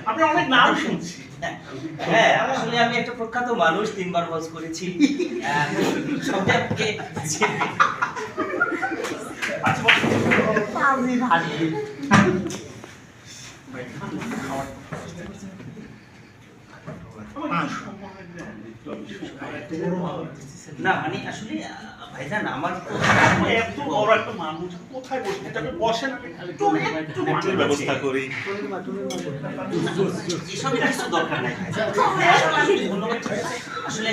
আপনি অনেক নাম শুনছি। হ্যাঁ, আসলে আমি একটা প্রখ্যাত মানুষ, 3 বার হজ করেছি। না মানে আসলে ভাইজান আমার তো এত বড় একটা মানুষ কোথায় বসে এটা বসেন একটু ব্যবস্থা করি। এসব কিছু দরকার নাই ধন্যবাদ। আসলে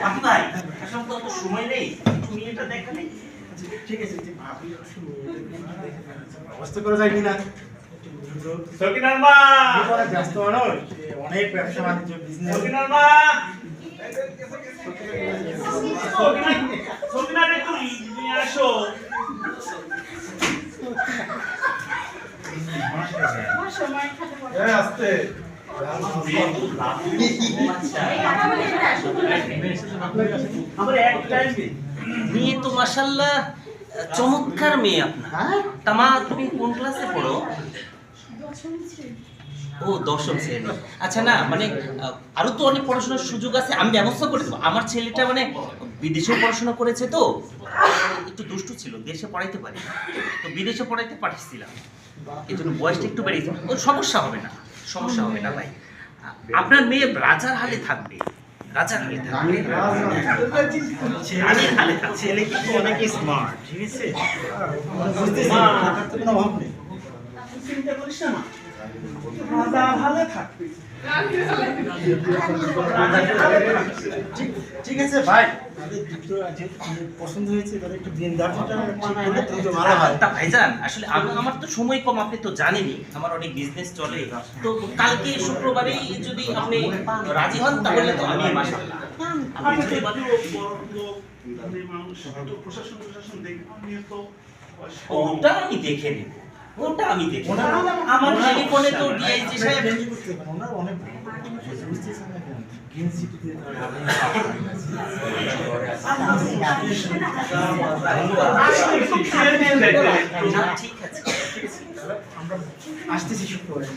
বাকি ভাই আসলে তো সময় নেই, তুমি এটা দেখা নেই। ঠিক আছে, ব্যবস্থা করা যায় কিনা? সকিনার মা, ব্যস্ত মানুষ, অনেক ব্যবসা বাণিজ্য বিজনেস। সকিনার মা, সকিনার একটু নিয়ে আসো। আস্তে মেয়ে তো মাশাআল্লাহ চমৎকার মেয়ে আপনার। তামা তুমি কোন ক্লাসে পড়ো? ও 10ম শ্রেণী। আচ্ছা, না মানে আরো তো অনেক পড়াশোনার সুযোগ আছে, আমি ব্যবস্থা করে দেবো। আমার ছেলেটা মানে বিদেশেও পড়াশোনা করেছে, তো একটু দুষ্টু ছিল, দেশে পড়াইতে পারি তো বিদেশে পড়াইতে পাঠিয়েছিলাম, এই জন্য বয়সটা একটু বেড়েছে। ওর সমস্যা হবে না, সমস্যা হবে না ভাই। আপনার মেয়ে রাজার হালে থাকবে, রাজার হালে থাকবে, রাজার হালে থাকবে। ছেলে কিন্তু অনেক স্মার্ট, ঠিক আছে? বুঝতেছি, টাকার তো কোনো অভাব নেই। চিন্তা করিস না, রাজা ভালো থাকবে। ঠিক আছে ভাই, পছন্দ হয়েছে, তাহলে একটু দিন দাঁড় ভালো হয়। তা ভাইজান আসলে আমার তো সময় কম, আপনি তো জানেনই আমার অনেক বিজনেস চলে। তো কালকে শুক্রবারেই যদি আপনি রাজি হন তাহলে তো আমি মাশাআল্লাহ। আপনি তো বড় লোক, মানুষ তো প্রশাসন দেখে নিয়ে তো ওটা আমি দেখে নেব, ওটা আমি দেখে নেব। আমার টেলিফোনে তো ডিআইজি সাহেব ওনার অনেক বুঝতেছেন না কেন? গ্রিন সিটিতে ঠিক আছে, আমরা আসতেছি শুক্রবারে।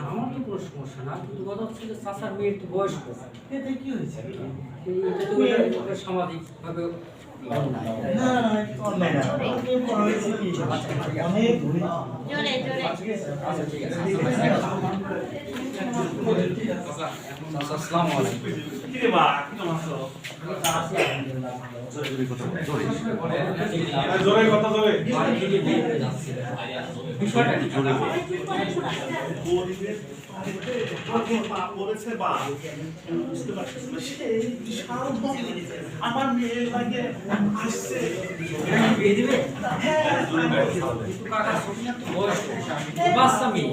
আমার তো কোনো সমস্যা না, কিন্তু কথা হচ্ছে যে চাচার মেয়ের তো বয়স হয়েছে, এতে কি হয়েছে? এটা তো সামাজিক ভাবে জোরে কথা জোরে বিষয়টা কি আমার মেয়ে লাগে আসছে বিয়ে দিবে? কাকা বাচ্চা মেয়ে